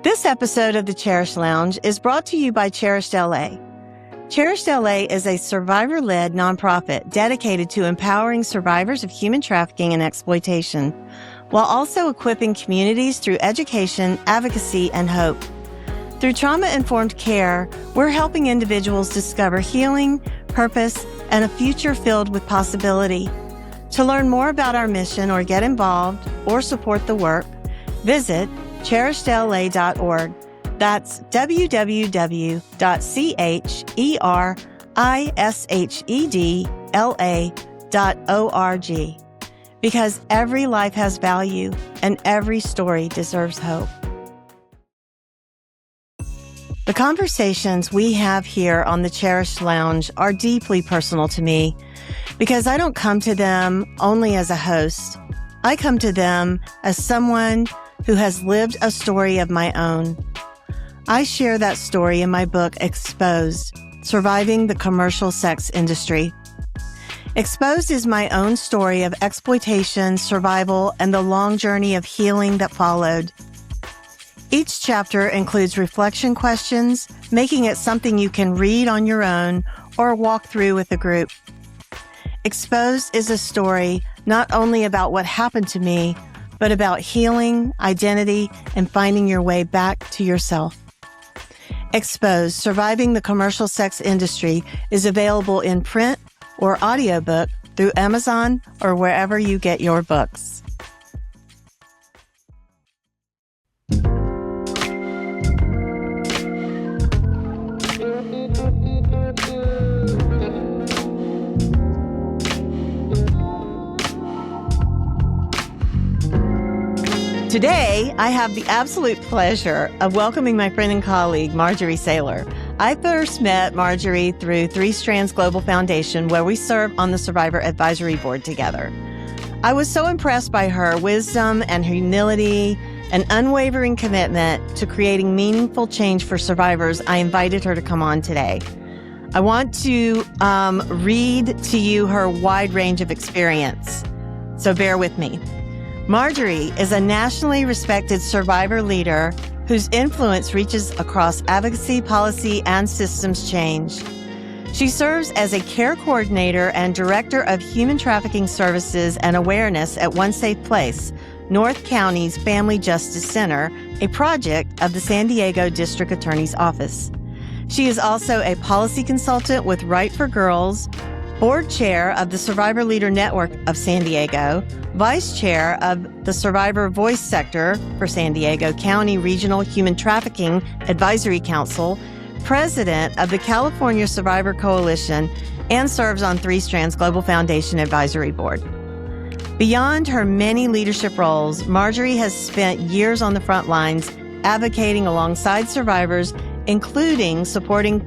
This episode of the Cherished Lounge is brought to you by Cherished LA. Cherished LA is a survivor-led nonprofit dedicated to empowering survivors of human trafficking and exploitation, while also equipping communities through education, advocacy, and hope. Through trauma-informed care, we're helping individuals discover healing, purpose, and a future filled with possibility. To learn more about our mission or get involved or support the work, visit cherishedla.org. That's www.cherishedla.org. Because every life has value and every story deserves hope. The conversations we have here on the Cherished Lounge are deeply personal to me because I don't come to them only as a host. I come to them as someone who has lived a story of my own. I share that story in my book, Exposed: Surviving the Commercial Sex Industry. Exposed is my own story of exploitation, survival, and the long journey of healing that followed. Each chapter includes reflection questions, making it something you can read on your own or walk through with a group. Exposed is a story not only about what happened to me, but about healing, identity, and finding your way back to yourself. Exposed: Surviving the Commercial Sex Industry is available in print or audiobook through Amazon or wherever you get your books. Today, I have the absolute pleasure of welcoming my friend and colleague, Marjorie Saylor. I first met Marjorie through Three Strands Global Foundation, where we serve on the Survivor Advisory Board together. I was so impressed by her wisdom and humility and unwavering commitment to creating meaningful change for survivors. I invited her to come on today. I want to read to you her wide range of experience, so bear with me. Marjorie is a nationally respected survivor leader whose influence reaches across advocacy, policy, and systems change. She serves as a care coordinator and director of human trafficking services and awareness at One Safe Place, North County's Family Justice Center, a project of the San Diego District Attorney's Office. She is also a policy consultant with Right for Girls, board chair of the Survivor Leader Network of San Diego, vice chair of the Survivor Voice Sector for San Diego County Regional Human Trafficking Advisory Council, president of the California Survivor Coalition, and serves on Three Strands Global Foundation Advisory Board. Beyond her many leadership roles, Marjorie has spent years on the front lines advocating alongside survivors, including supporting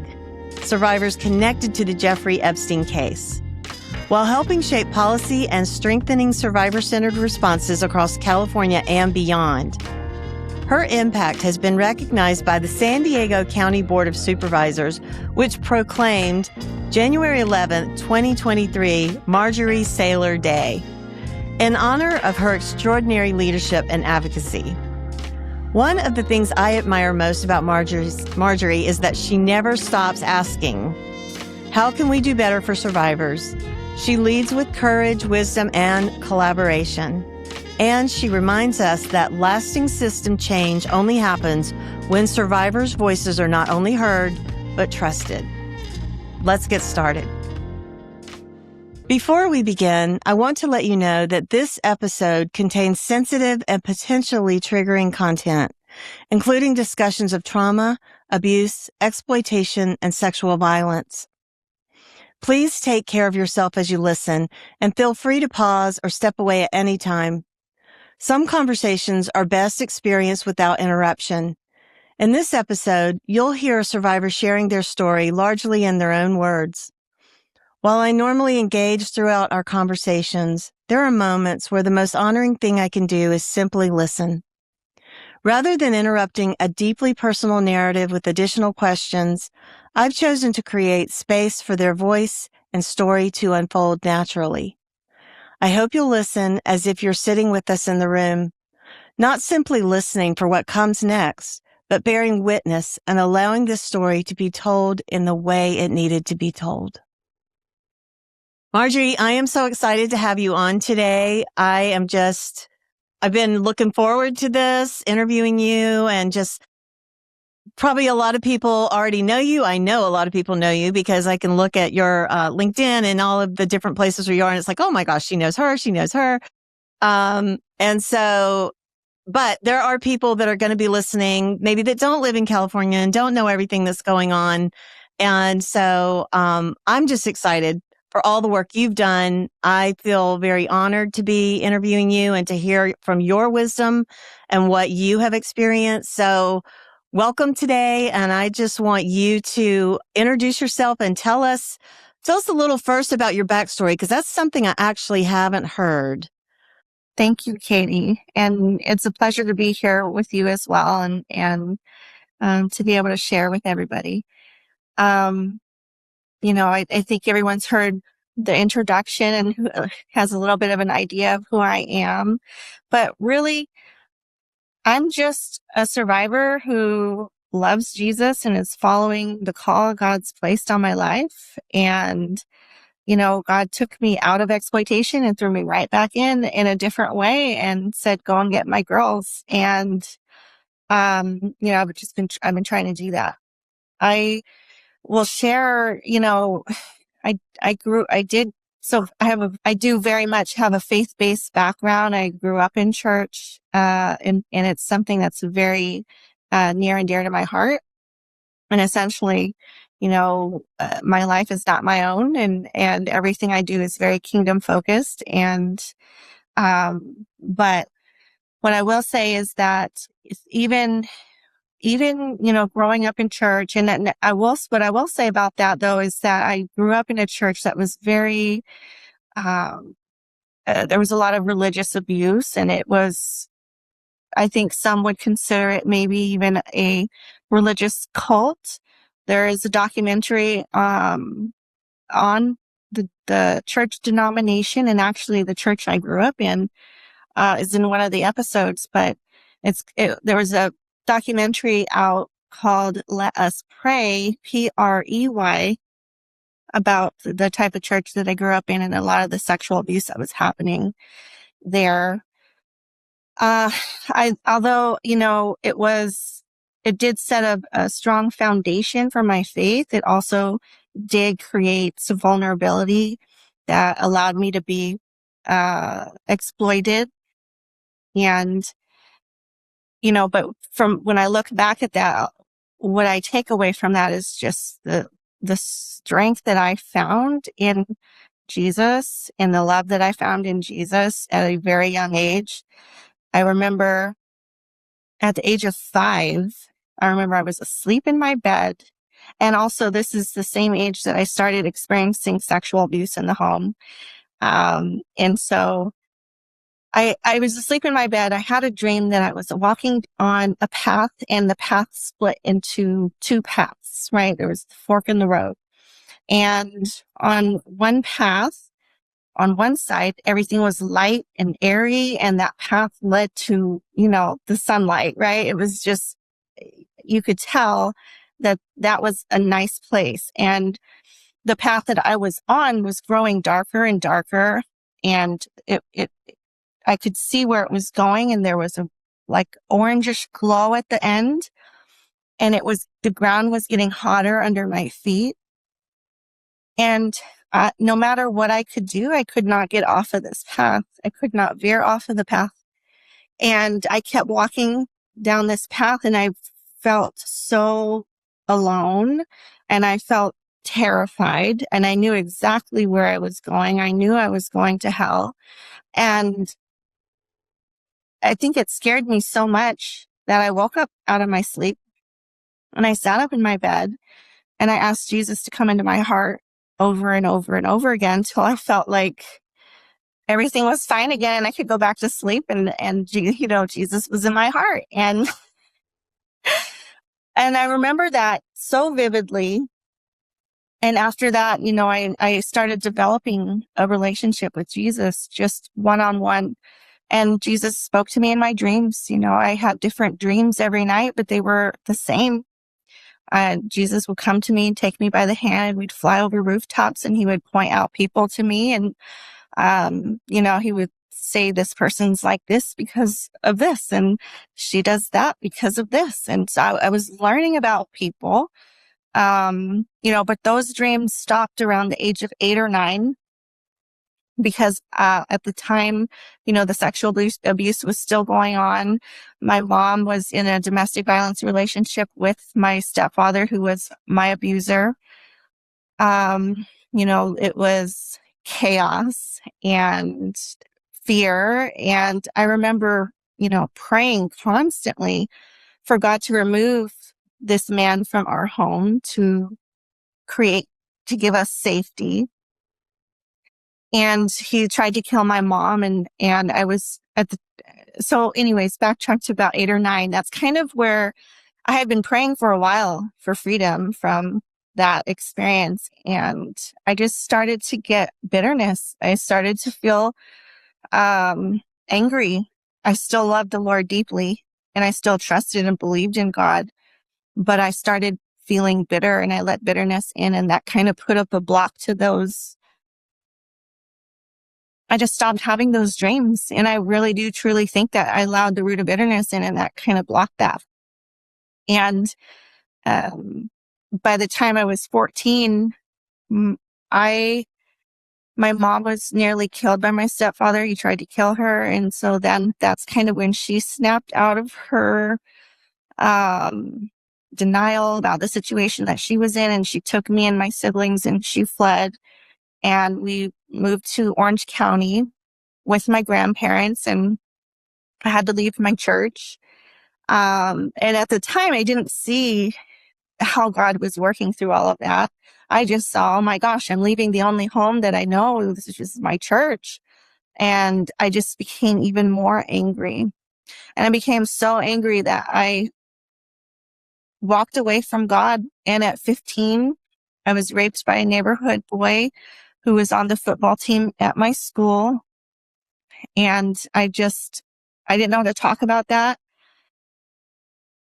survivors connected to the Jeffrey Epstein case, while helping shape policy and strengthening survivor-centered responses across California and beyond. Her impact has been recognized by the San Diego County Board of Supervisors, which proclaimed January 11, 2023, Marjorie Saylor Day, in honor of her extraordinary leadership and advocacy. One of the things I admire most about Marjorie is that she never stops asking, how can we do better for survivors? She leads with courage, wisdom, and collaboration. And she reminds us that lasting system change only happens when survivors' voices are not only heard, but trusted. Let's get started. Before we begin, I want to let you know that this episode contains sensitive and potentially triggering content, including discussions of trauma, abuse, exploitation, and sexual violence. Please take care of yourself as you listen and feel free to pause or step away at any time. Some conversations are best experienced without interruption. In this episode, you'll hear a survivor sharing their story largely in their own words. While I normally engage throughout our conversations, there are moments where the most honoring thing I can do is simply listen. Rather than interrupting a deeply personal narrative with additional questions, I've chosen to create space for their voice and story to unfold naturally. I hope you'll listen as if you're sitting with us in the room, not simply listening for what comes next, but bearing witness and allowing the story to be told in the way it needed to be told. Marjorie, I am so excited to have you on today. I've been looking forward to this, interviewing you, and just probably a lot of people already know you. I know a lot of people know you because I can look at your LinkedIn and all of the different places where you are, and it's like, oh my gosh, she knows her. She knows her. But there are people that are going to be listening, maybe that don't live in California and don't know everything that's going on. And so, I'm just excited for all the work you've done. I feel very honored to be interviewing you and to hear from your wisdom and what you have experienced. So welcome today. And I just want you to introduce yourself and tell us a little first about your backstory, because that's something I actually haven't heard. Thank you, Katie. And it's a pleasure to be here with you as well and to be able to share with everybody. I think everyone's heard the introduction and who has a little bit of an idea of who I am. But really, I'm just a survivor who loves Jesus and is following the call God's placed on my life. And God took me out of exploitation and threw me right back in a different way and said, go and get my girls. And, I've been trying to do that. I will share, I do very much have a faith-based background. I grew up in church, and it's something that's very, near and dear to my heart. And essentially, my life is not my own, and everything I do is very kingdom focused. But what I will say is that even, growing up in church, what I will say about that though, is that I grew up in a church that was very, there was a lot of religious abuse, and it was, I think some would consider it maybe even a religious cult. There is a documentary on the church denomination, and actually the church I grew up in is in one of the episodes. But there was a documentary out called "Let Us Pray," Prey, about the type of church that I grew up in and a lot of the sexual abuse that was happening there. Although, it did set a strong foundation for my faith. It also did create some vulnerability that allowed me to be, exploited. And, but from when I look back at that, what I take away from that is just the strength that I found in Jesus and the love that I found in Jesus at a very young age. I remember at the age of 5, I was asleep in my bed. And also, this is the same age that I started experiencing sexual abuse in the home. And so I was asleep in my bed. I had a dream that I was walking on a path, and the path split into 2 paths, right? There was a fork in the road. And on one path, on one side, everything was light and airy, and that path led to, the sunlight, right? It was just, you could tell that was a nice place. And the path that I was on was growing darker and darker, and I could see where it was going, and there was a like orangish glow at the end, and the ground was getting hotter under my feet. And no matter what I could do, I could not get off of this path. I could not veer off of the path. And I kept walking down this path, and I felt so alone, and I felt terrified, and I knew exactly where I was going. I knew I was going to hell. And I think it scared me so much that I woke up out of my sleep, and I sat up in my bed, and I asked Jesus to come into my heart over and over and over again till I felt like everything was fine again and I could go back to sleep, and Jesus was in my heart. And I remember that so vividly. And after that, I started developing a relationship with Jesus, just one-on-one. And Jesus spoke to me in my dreams. I had different dreams every night, but they were the same. Jesus would come to me and take me by the hand. We'd fly over rooftops and he would point out people to me. And, he would say, this person's like this because of this. And she does that because of this. And so I was learning about people, but those dreams stopped around the age of 8 or 9. Because at the time, the sexual abuse was still going on. My mom was in a domestic violence relationship with my stepfather, who was my abuser. It was chaos and fear. And I remember, praying constantly for God to remove this man from our home to give us safety. And he tried to kill my mom, and I was so anyways, backtrack to about 8 or 9. That's kind of where I had been praying for a while for freedom from that experience. And I just started to get bitterness. I started to feel, angry. I still loved the Lord deeply, and I still trusted and believed in God, but I started feeling bitter, and I let bitterness in, and that kind of put up a block to those. I just stopped having those dreams. And I really do truly think that I allowed the root of bitterness in, and that kind of blocked that. And by the time I was 14, my mom was nearly killed by my stepfather. He tried to kill her. And so then that's kind of when she snapped out of her denial about the situation that she was in. And she took me and my siblings and she fled. And we moved to Orange County with my grandparents, and I had to leave my church. And at the time, I didn't see how God was working through all of that. I just saw, oh my gosh, I'm leaving the only home that I know. This is just my church. And I just became even more angry. And I became so angry that I walked away from God. And at 15, I was raped by a neighborhood boy who was on the football team at my school. And I didn't know how to talk about that.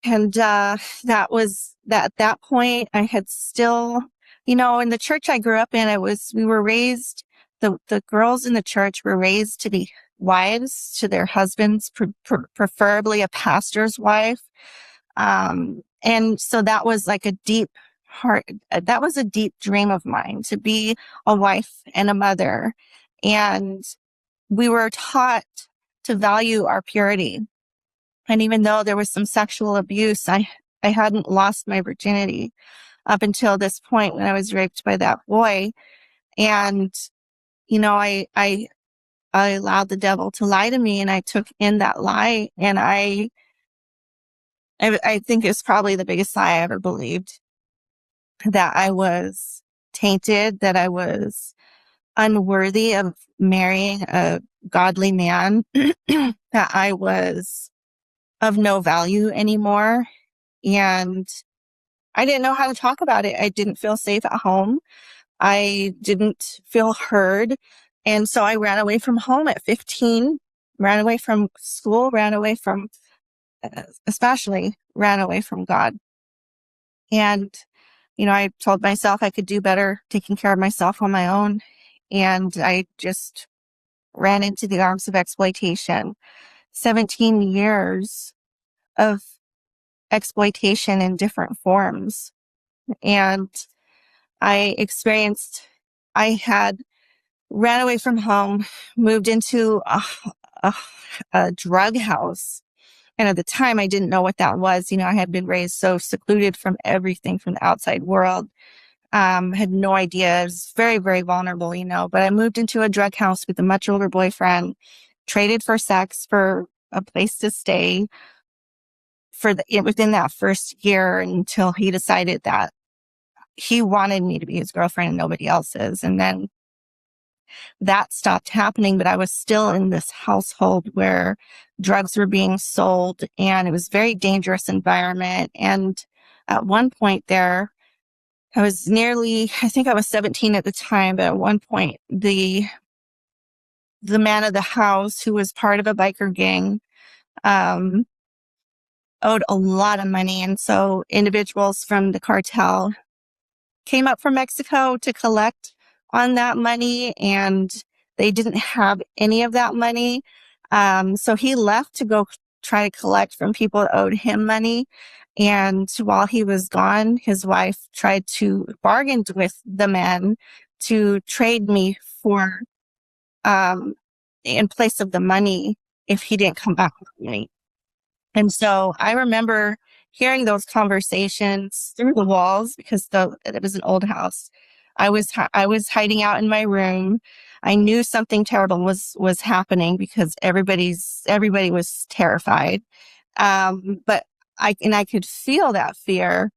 And that was that at that point, I had still, in the church I grew up in, we were raised, the girls in the church were raised to be wives to their husbands, preferably a pastor's wife. And so that was like a deep dream of mine, to be a wife and a mother. And we were taught to value our purity. And even though there was some sexual abuse, I hadn't lost my virginity up until this point when I was raped by that boy. And, I allowed the devil to lie to me, and I took in that lie. And I think it's probably the biggest lie I ever believed, that I was tainted, that I was unworthy of marrying a godly man, that I was of no value anymore. And I didn't know how to talk about it. I didn't feel safe at home. I didn't feel heard. And so I ran away from home at 15, ran away from school, especially ran away from God. And, I told myself I could do better taking care of myself on my own. And I just ran into the arms of exploitation. 17 years of exploitation in different forms. And I had ran away from home, moved into a drug house. And at the time, I didn't know what that was. I had been raised so secluded from everything from the outside world. Had no idea. I was very, very vulnerable, but I moved into a drug house with a much older boyfriend, traded for sex for a place to stay within that first year, until he decided that he wanted me to be his girlfriend and nobody else's. And then that stopped happening, but I was still in this household where drugs were being sold, and it was a very dangerous environment. And at one point there, I think I was 17 at the time, but at one point the man of the house, who was part of a biker gang, owed a lot of money. And so individuals from the cartel came up from Mexico to collect on that money, and they didn't have any of that money. So he left to go try to collect from people that owed him money. And while he was gone, his wife tried to bargain with the men to trade me for, in place of the money if he didn't come back with me. And so I remember hearing those conversations through the walls, because it was an old house. I was hiding out in my room. I knew something terrible was happening because everybody was terrified. But I could feel that fear.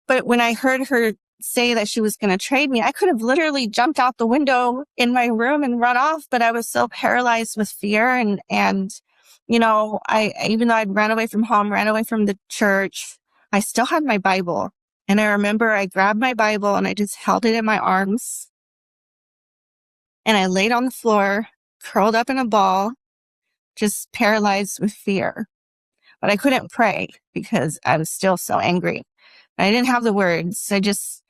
But when I heard her say that she was going to trade me, I could have literally jumped out the window in my room and run off, but I was so paralyzed with fear. And, you know, even though I'd ran away from home, ran away from the church, I still had my Bible. And I remember I grabbed my Bible and I just held it in my arms. And I laid on the floor, curled up in a ball, just paralyzed with fear. But I couldn't pray because I was still so angry. I didn't have the words. I just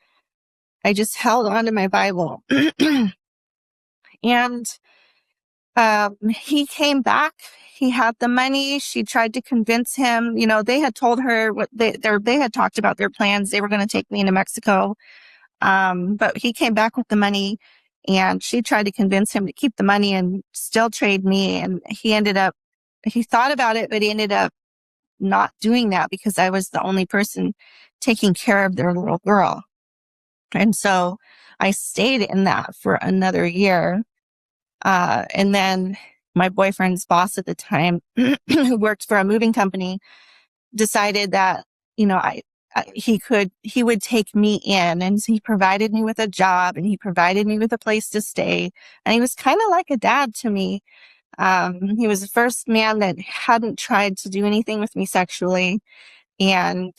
held on to my Bible. And he came back. He had the money. She tried to convince him. You know, they had told her what they had talked about their plans. They were going to take me into Mexico. But he came back with the money, and she tried to convince him to keep the money and still trade me. And he thought about it, but he ended up not doing that because I was the only person taking care of their little girl. And so I stayed in that for another year. And then my boyfriend's boss at the time, who worked for a moving company, decided that, you know, he would take me in, and he provided me with a job, and he provided me with a place to stay. And he was kind of like a dad to me. He was the first man that hadn't tried to do anything with me sexually, and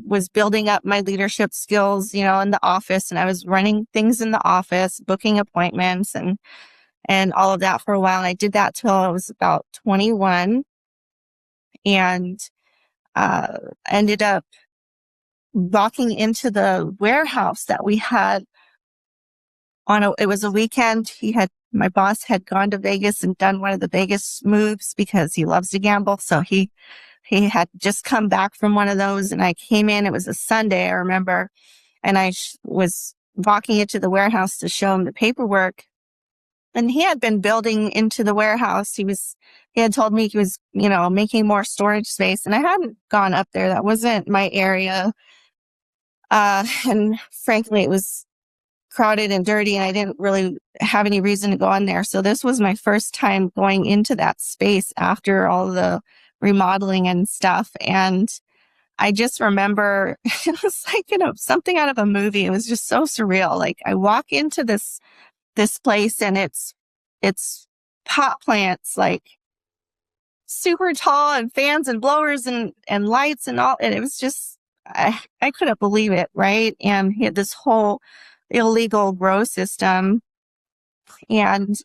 was building up my leadership skills, you know, in the office. And I was running things in the office, booking appointments and all of that for a while. And I did that till I was about 21, and ended up walking into the warehouse that we had it was a weekend. My boss had gone to Vegas and done one of the Vegas moves because he loves to gamble. So he had just come back from one of those, and I came in. It was a Sunday, I remember, and I was walking into the warehouse to show him the paperwork. And he had been building into the warehouse. He had told me he was, you know, making more storage space, and I hadn't gone up there. That wasn't my area. And frankly, it was crowded and dirty, and I didn't really have any reason to go in there. So this was my first time going into that space after all the remodeling and stuff. And I just remember it was like, you know, something out of a movie. It was just so surreal. Like, I walk into this place, and it's pot plants, like super tall, and fans and blowers and lights and all. And it was just, I couldn't believe it. Right. And he had this whole illegal grow system. And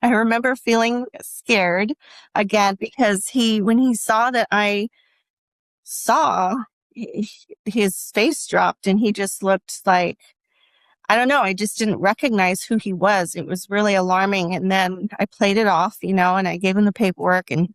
I remember feeling scared again because when he saw that I saw, his face dropped, and he just looked like, I don't know, I just didn't recognize who he was. It was really alarming. And then I played it off, you know, and I gave him the paperwork, and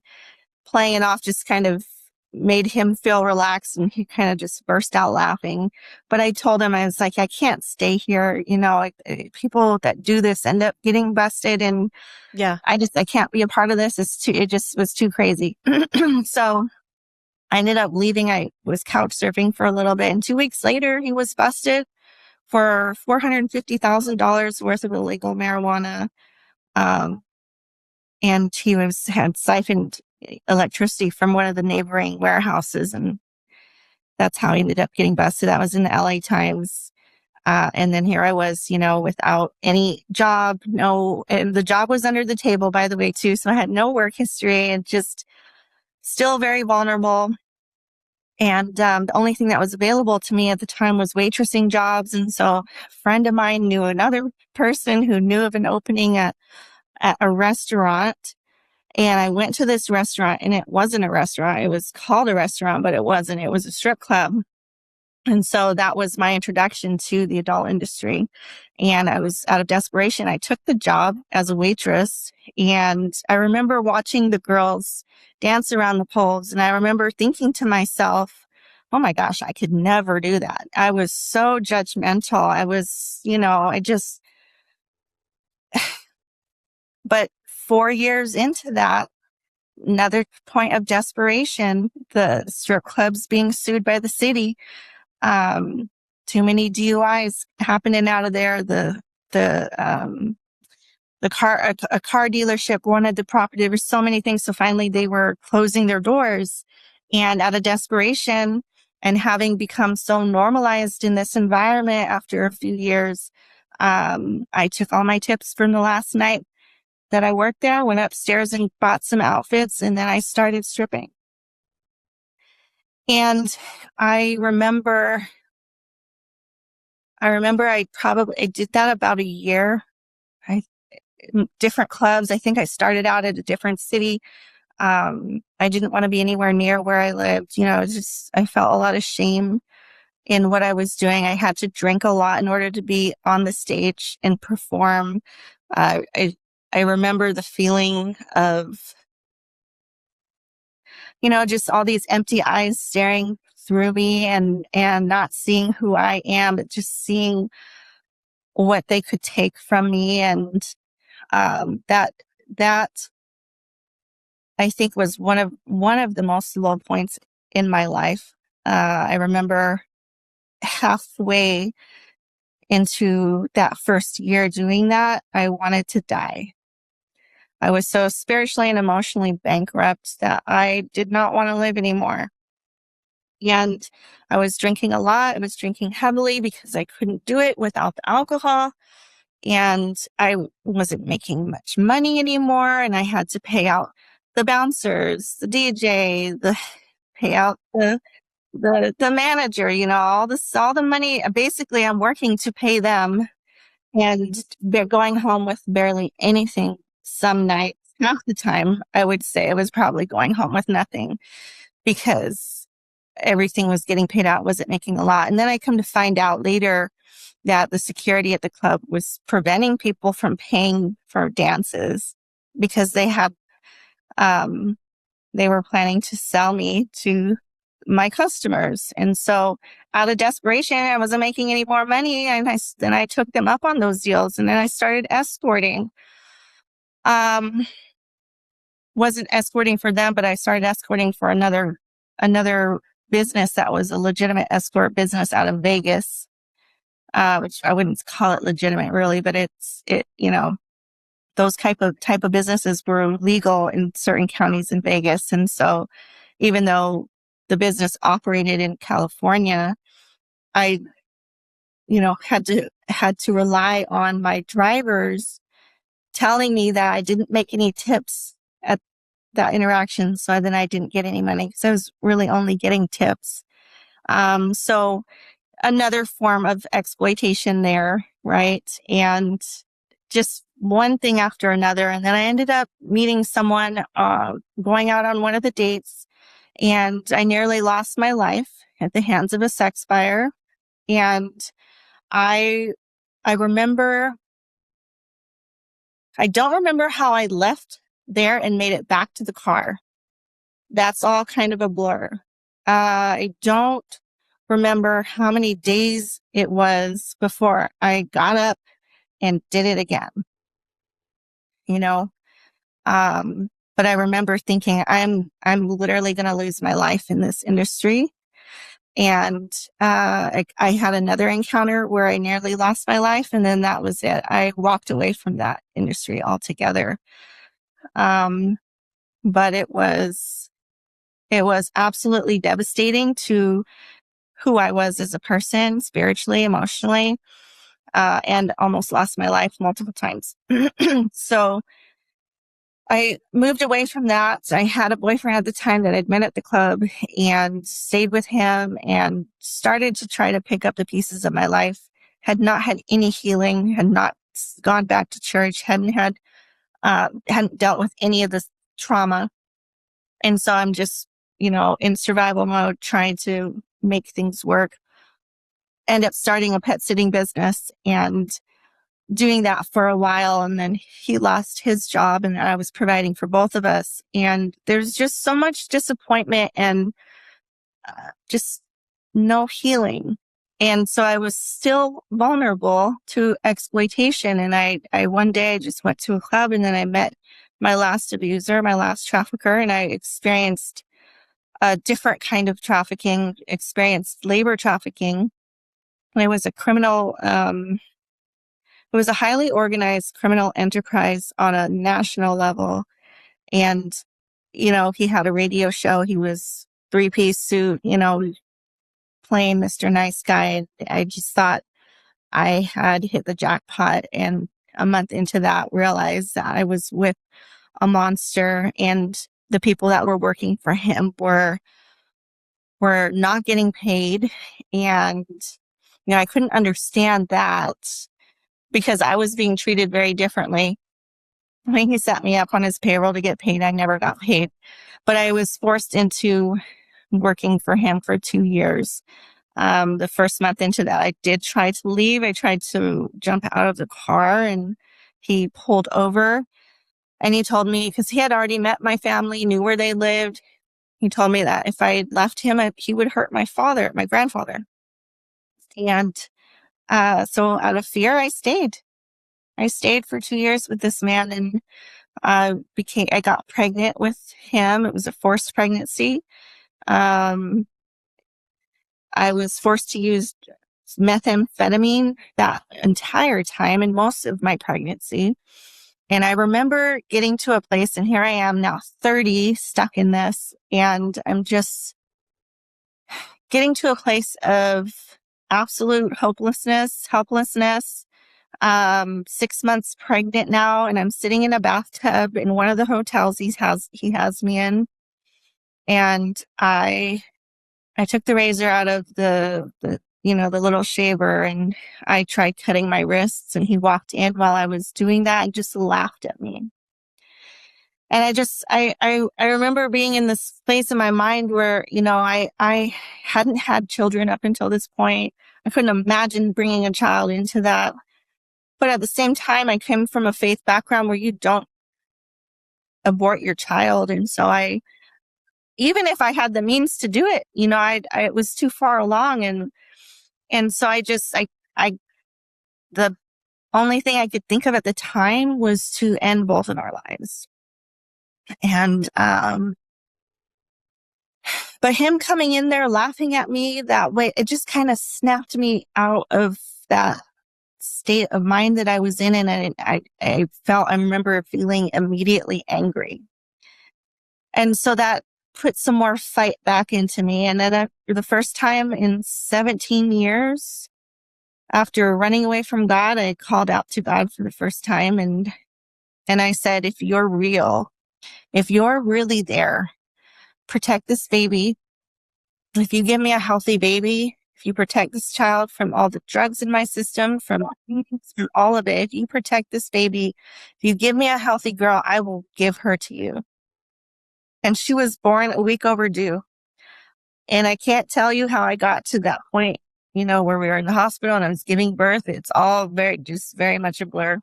playing it off just kind of made him feel relaxed, and he kind of just burst out laughing. But I told him, I was like, I can't stay here. You know, people that do this end up getting busted, and yeah, I can't be a part of this. It just was too crazy. So I ended up leaving. I was couch surfing for a little bit, and 2 weeks later, he was busted for $450,000 worth of illegal marijuana. And he had siphoned electricity from one of the neighboring warehouses. And that's how he ended up getting busted. That was in the LA Times. And then here I was, you know, without any job, and the job was under the table, by the way, too. So I had no work history, and just still very vulnerable. And the only thing that was available to me at the time was waitressing jobs. And so a friend of mine knew another person who knew of an opening at at a restaurant. And I went to this restaurant, and it wasn't a restaurant. It was called a restaurant, but it wasn't. It was a strip club. And so that was my introduction to the adult industry. And I was out of desperation. I took the job as a waitress, and I remember watching the girls dance around the poles. And I remember thinking to myself, oh my gosh, I could never do that. I was so judgmental. I was, but 4 years into that, another point of desperation, the strip clubs being sued by the city. Too many DUIs happening out of there. A car dealership wanted the property. There were so many things. So finally they were closing their doors, and out of desperation and having become so normalized in this environment after a few years, I took all my tips from the last night that I worked there, went upstairs and bought some outfits, and then I started stripping. And I remember I did that about a year. Different clubs. I think I started out at a different city. I didn't want to be anywhere near where I lived. I felt a lot of shame in what I was doing. I had to drink a lot in order to be on the stage and perform. I remember the feeling of, just all these empty eyes staring through me and not seeing who I am, but just seeing what they could take from me. And that I think was one of the most low points in my life. I remember halfway into that first year doing that, I wanted to die. I was so spiritually and emotionally bankrupt that I did not want to live anymore. And I was drinking a lot. I was drinking heavily because I couldn't do it without the alcohol. And I wasn't making much money anymore. And I had to pay out the bouncers, the DJ, pay out the manager, all the money. Basically, I'm working to pay them, and they're going home with barely anything. Some nights, half the time, I would say I was probably going home with nothing because everything was getting paid out, wasn't making a lot. And then I come to find out later that the security at the club was preventing people from paying for dances because they were planning to sell me to my customers. And so out of desperation, I wasn't making any more money. And then I took them up on those deals, and then I started escorting. Wasn't escorting for them, but I started escorting for another business that was a legitimate escort business out of Vegas, which I wouldn't call it legitimate really, but those type of businesses were legal in certain counties in Vegas. And so even though the business operated in California, I, had to rely on my drivers telling me that I didn't make any tips at that interaction. So then I didn't get any money because I was really only getting tips. So another form of exploitation there, right? And just one thing after another. And then I ended up meeting someone, going out on one of the dates, and I nearly lost my life at the hands of a sex buyer. And I don't remember how I left there and made it back to the car. That's all kind of a blur. I don't remember how many days it was before I got up and did it again. But I remember thinking, I'm literally going to lose my life in this industry. And I had another encounter where I nearly lost my life, and then that was it. I walked away from that industry altogether. But it was absolutely devastating to who I was as a person, spiritually, emotionally, and almost lost my life multiple times. So I moved away from that. I had a boyfriend at the time that I'd met at the club and stayed with him and started to try to pick up the pieces of my life. Had not had any healing, had not gone back to church, hadn't had hadn't dealt with any of this trauma. And so I'm just, in survival mode, trying to make things work. End up starting a pet sitting business and doing that for a while. And then he lost his job and I was providing for both of us. And there's just so much disappointment and just no healing. And so I was still vulnerable to exploitation. And I one day I just went to a club and then I met my last abuser, my last trafficker, and I experienced a different kind of trafficking, experienced labor trafficking. And it was a criminal, it was a highly organized criminal enterprise on a national level. And, he had a radio show. He was 3-piece suit, playing Mr. Nice Guy. I just thought I had hit the jackpot. And a month into that, realized that I was with a monster and the people that were working for him were not getting paid. And, I couldn't understand that because I was being treated very differently. When he set me up on his payroll to get paid, I never got paid. But I was forced into working for him for 2 years. The first month into that, I did try to leave. I tried to jump out of the car and he pulled over and he told me, because he had already met my family, knew where they lived. He told me that if I left him, he would hurt my grandfather. And so out of fear, I stayed. I stayed for 2 years with this man and I got pregnant with him. It was a forced pregnancy. I was forced to use methamphetamine that entire time and most of my pregnancy. And I remember getting to a place, and here I am now 30, stuck in this. And I'm just getting to a place of absolute hopelessness, helplessness. 6 months pregnant now, and I'm sitting in a bathtub in one of the hotels he has me in. And I took the razor out of the little shaver and I tried cutting my wrists, and he walked in while I was doing that and just laughed at me. And I remember being in this place in my mind where, I hadn't had children up until this point. I couldn't imagine bringing a child into that. But at the same time, I came from a faith background where you don't abort your child. And so even if I had the means to do it, it was too far along. And so the only thing I could think of at the time was to end both of our lives. And, but him coming in there laughing at me that way, it just kind of snapped me out of that state of mind that I was in. And I remember feeling immediately angry. And so that put some more fight back into me. And then for the first time in 17 years, after running away from God, I called out to God for the first time. And I said, if you're real, if you're really there, protect this baby. If you give me a healthy baby, if you protect this child from all the drugs in my system, from all of it, if you protect this baby, if you give me a healthy girl, I will give her to you. And she was born a week overdue. And I can't tell you how I got to that point, where we were in the hospital and I was giving birth. It's all very much a blur.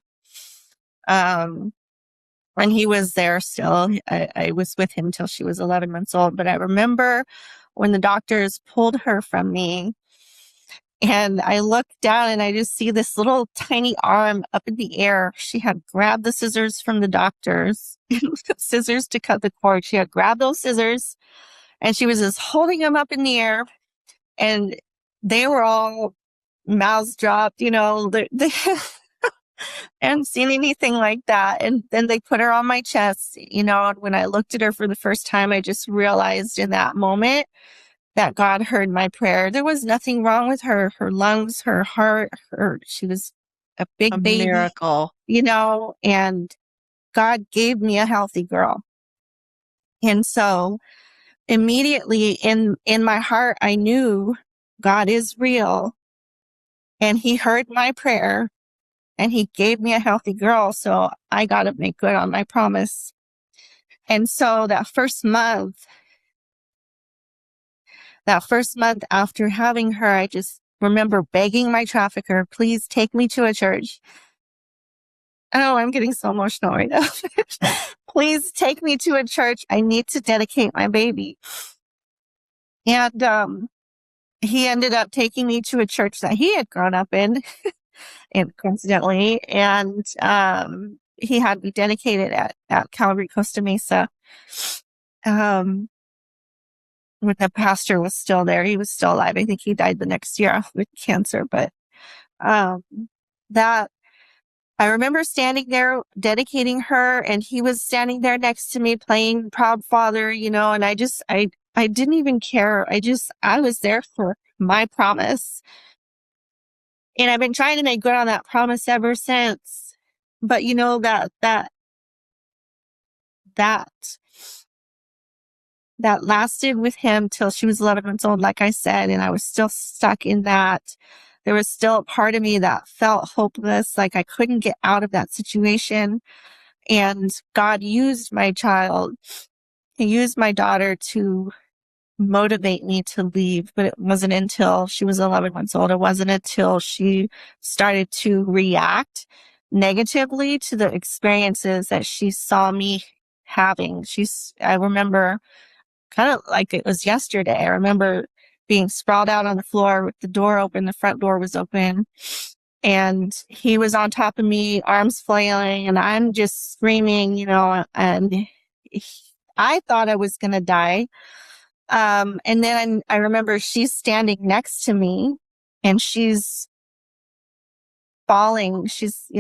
And he was there still. I was with him till she was 11 months old. But I remember when the doctors pulled her from me, and I looked down and I just see this little tiny arm up in the air. She had grabbed the scissors from the doctors, scissors to cut the cord. She had grabbed those scissors and she was just holding them up in the air, and they were all mouths dropped, they hadn't seen anything like that. And then they put her on my chest, when I looked at her for the first time, I just realized in that moment that God heard my prayer. There was nothing wrong with her lungs, her heart, she was a big baby, miracle, and God gave me a healthy girl. And so immediately in my heart, I knew God is real and he heard my prayer and he gave me a healthy girl. So I got to make good on my promise. And so that first month after having her, I just remember begging my trafficker, please take me to a church. Oh, I'm getting so emotional right now. Please take me to a church. I need to dedicate my baby. And he ended up taking me to a church that he had grown up in, and coincidentally, and he had me dedicated at Calvary Costa Mesa. When the pastor was still there, he was still alive. I think he died the next year with cancer, but that I remember standing there dedicating her, and he was standing there next to me playing Proud Father, and I didn't even care. I was there for my promise. And I've been trying to make good on that promise ever since. But that lasted with him till she was 11 months old, like I said, and I was still stuck in that. There was still a part of me that felt hopeless, like I couldn't get out of that situation. And God used my child. He used my daughter to motivate me to leave, but it wasn't until she was 11 months old. It wasn't until she started to react negatively to the experiences that she saw me having. I remember kind of like it was yesterday. I remember being sprawled out on the floor with the door open. The front door was open, and he was on top of me, arms flailing, and I'm just screaming, and I thought I was going to die. And then I remember she's standing next to me, and she's bawling.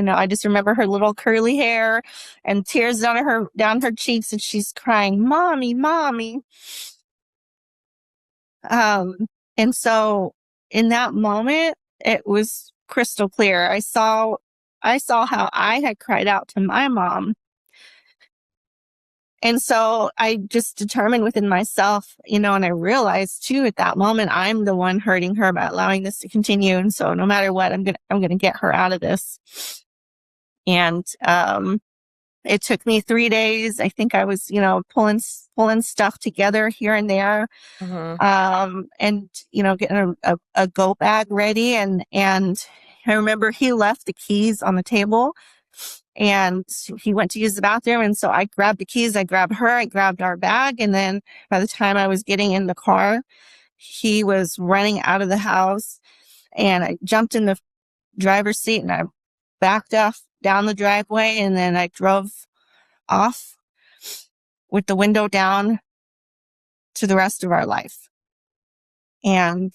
I just remember her little curly hair and tears down her cheeks, and she's crying, "Mommy, Mommy." And so in that moment, it was crystal clear. I saw how I had cried out to my mom. And so I just determined within myself, and I realized too at that moment, I'm the one hurting her by allowing this to continue. And so no matter what, I'm going to get her out of this. And, it took me 3 days. I think I was, pulling stuff together here and there. Mm-hmm. And, getting a go bag ready. And I remember he left the keys on the table, and he went to use the bathroom. And so I grabbed the keys, I grabbed her, I grabbed our bag. And then by the time I was getting in the car, he was running out of the house, and I jumped in the driver's seat and I backed off down the driveway. And then I drove off with the window down to the rest of our life. And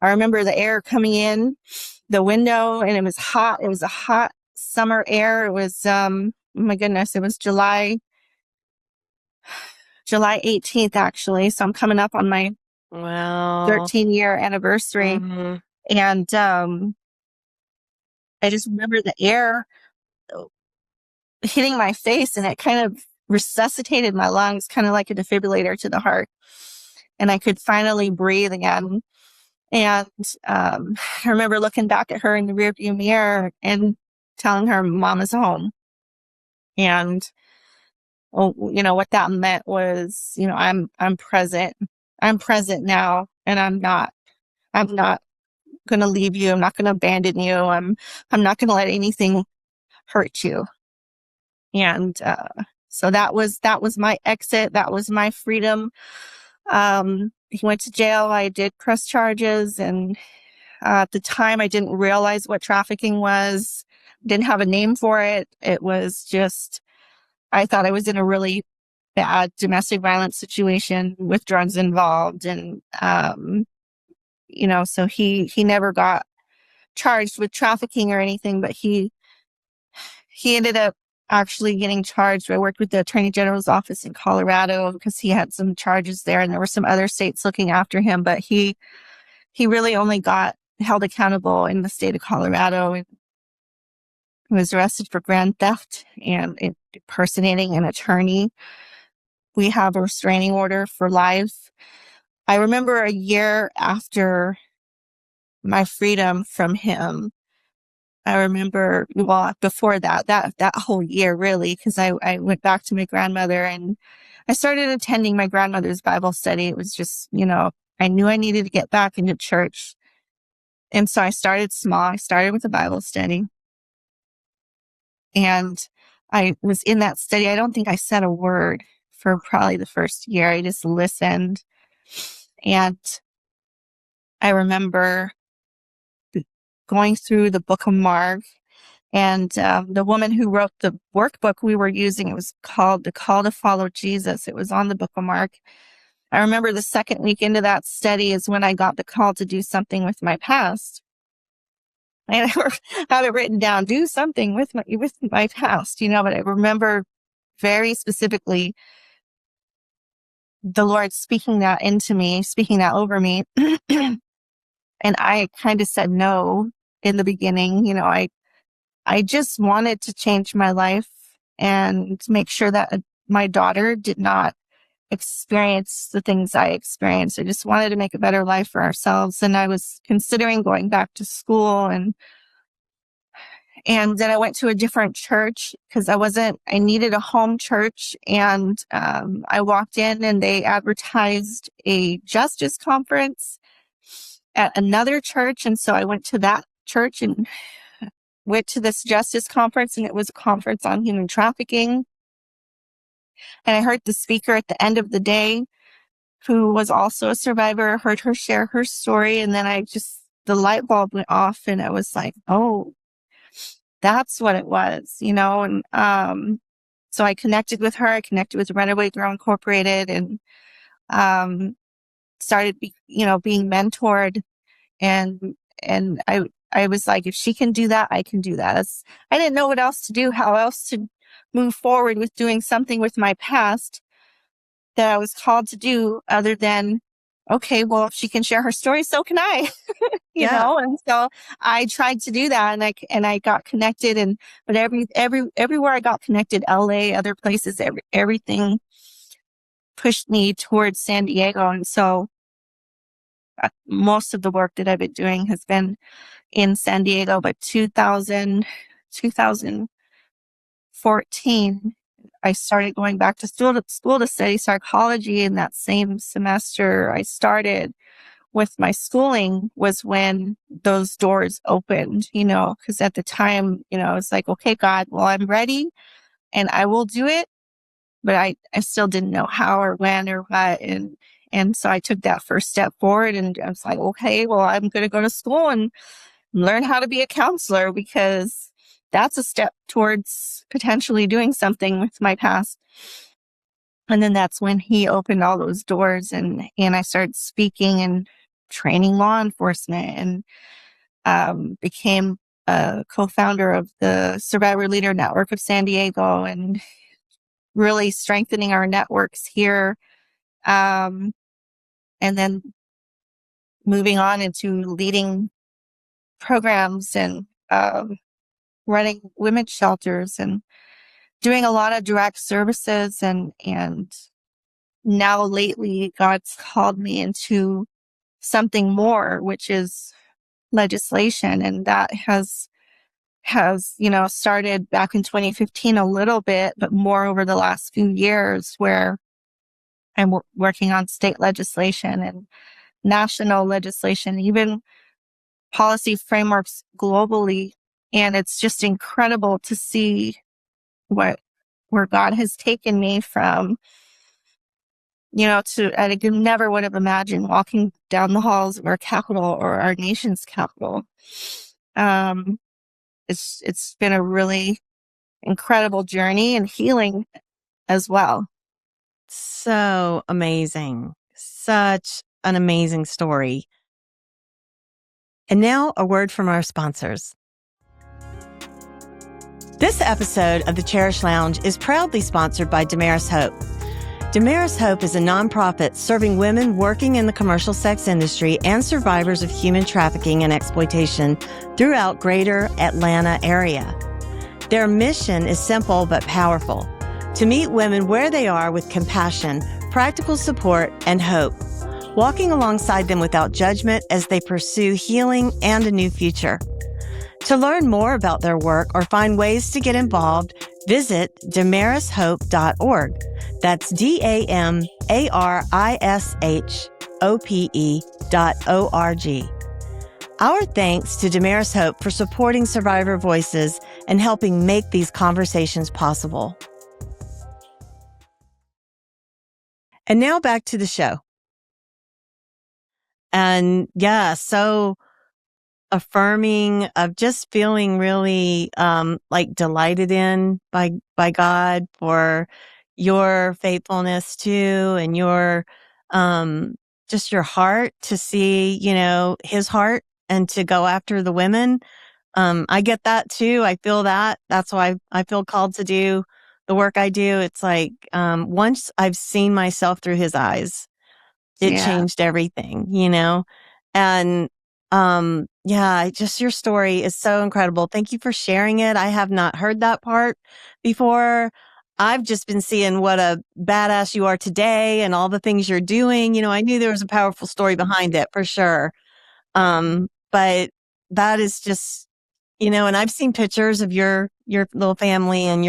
I remember the air coming in the window, and it was hot. It was a hot summer air. It was, oh my goodness, it was July 18th, actually. So I'm coming up on my 13-year anniversary. Mm-hmm. And I just remember the air hitting my face, and it kind of resuscitated my lungs, kind of like a defibrillator to the heart. And I could finally breathe again. And I remember looking back at her in the rearview mirror and telling her, "Mama's home." And what that meant was, I'm present. I'm present now, and I'm not going to leave you. I'm not going to abandon you. I'm not going to let anything hurt you. And so that was my exit. That was my freedom. He went to jail. I did press charges, and at the time I didn't realize what trafficking was. Didn't have a name for it. It was just, I thought I was in a really bad domestic violence situation with drugs involved. And, so he never got charged with trafficking or anything, but he ended up actually getting charged. I worked with the Attorney General's office in Colorado because he had some charges there, and there were some other states looking after him, but he really only got held accountable in the state of Colorado. And he was arrested for grand theft and impersonating an attorney. We have a restraining order for life. I remember a year after my freedom from him, I remember, well, before that whole year, really, because I went back to my grandmother and I started attending my grandmother's Bible study. It was just, I knew I needed to get back into church. And so I started small. I started with a Bible study. And I was in that study. I don't think I said a word for probably the first year. I just listened. And I remember going through the book of Mark, and the woman who wrote the workbook we were using, it was called The Call to Follow Jesus. It was on the book of Mark. I remember the second week into that study is when I got the call to do something with my past. I never have it written down, do something with my past, but I remember very specifically the Lord speaking that into me, speaking that over me. And I kind of said no in the beginning. I just wanted to change my life and make sure that my daughter did not experience the things I experienced. I just wanted to make a better life for ourselves. And I was considering going back to school, and then I went to a different church because I needed a home church. And I walked in and they advertised a justice conference at another church. And so I went to that church and went to this justice conference, and it was a conference on human trafficking. And I heard the speaker at the end of the day, who was also a survivor, heard her share her story. And then the light bulb went off, and I was like, oh, that's what it was, And so I connected with her. I connected with Runaway Girl Incorporated, and started, being mentored. And I was like, if she can do that, I can do that. I didn't know what else to do, how else to move forward with doing something with my past that I was called to do other than, okay, well, if she can share her story, so can I, you know? And so I tried to do that, and I got connected, but everywhere I got connected, LA, other places, everything pushed me towards San Diego. And so most of the work that I've been doing has been in San Diego, but 2014, I started going back to school to study psychology. In that same semester I started with my schooling was when those doors opened, because at the time, I was like, okay, God, well, I'm ready and I will do it. But I still didn't know how or when or what. And so I took that first step forward, and I was like, okay, well, I'm going to go to school and learn how to be a counselor, because that's a step towards potentially doing something with my past. And then that's when he opened all those doors, and I started speaking and training law enforcement, and became a co-founder of the Survivor Leader Network of San Diego, and really strengthening our networks here. And then moving on into leading programs and running women's shelters and doing a lot of direct services. And now lately, God's called me into something more, which is legislation. And that has started back in 2015 a little bit, but more over the last few years, where I'm working on state legislation and national legislation, even policy frameworks globally. And it's just incredible to see where God has taken me from, I never would have imagined walking down the halls of our capital or our nation's capital. It's been a really incredible journey and healing as well. So amazing. Such an amazing story. And now a word from our sponsors. This episode of the Cherished Lounge is proudly sponsored by Damaris Hope. Damaris Hope is a nonprofit serving women working in the commercial sex industry and survivors of human trafficking and exploitation throughout greater Atlanta area. Their mission is simple but powerful: to meet women where they are with compassion, practical support, and hope, walking alongside them without judgment as they pursue healing and a new future. To learn more about their work or find ways to get involved, visit damarishope.org. That's DAMARISHOPE.org. Our thanks to Damaris Hope for supporting survivor voices and helping make these conversations possible. And now back to the show. And yeah, so affirming of just feeling really like delighted in by God for your faithfulness too, and your just your heart to see, his heart and to go after the women. I get that too. I feel that. That's why I feel called to do the work I do. It's like once I've seen myself through his eyes, it changed everything, And just your story is so incredible. Thank you for sharing it. I have not heard that part before. I've just been seeing what a badass you are today and all the things you're doing. I knew there was a powerful story behind it for sure. But that is just, and I've seen pictures of your little family and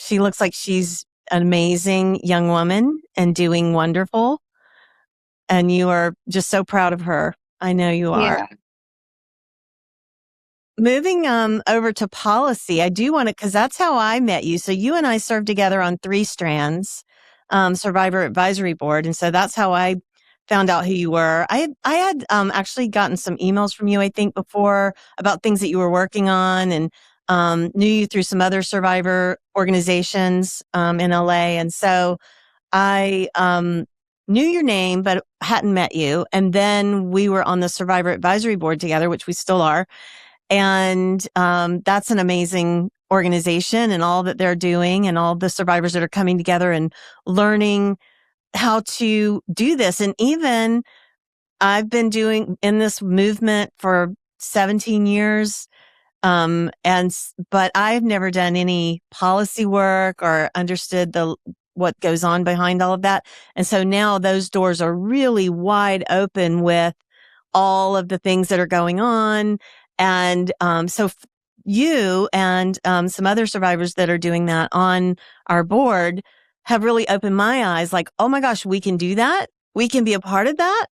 she looks like she's an amazing young woman and doing wonderful. And you are just so proud of her. I know you are. Yeah. Moving over to policy, I do want to, because that's how I met you. So you and I served together on 3 strands, Survivor Advisory Board. And so that's how I found out who you were. I had actually gotten some emails from you, I think, before about things that you were working on, and knew you through some other survivor organizations in LA. And so I knew your name, but hadn't met you. And then we were on the Survivor Advisory Board together, which we still are. And that's an amazing organization and all that they're doing and all the survivors that are coming together and learning how to do this. And even I've been doing in this movement for 17 years. But I've never done any policy work or understood what goes on behind all of that. And so now those doors are really wide open with all of the things that are going on. And, so you and, some other survivors that are doing that on our board have really opened my eyes, like, oh my gosh, we can do that. We can be a part of that.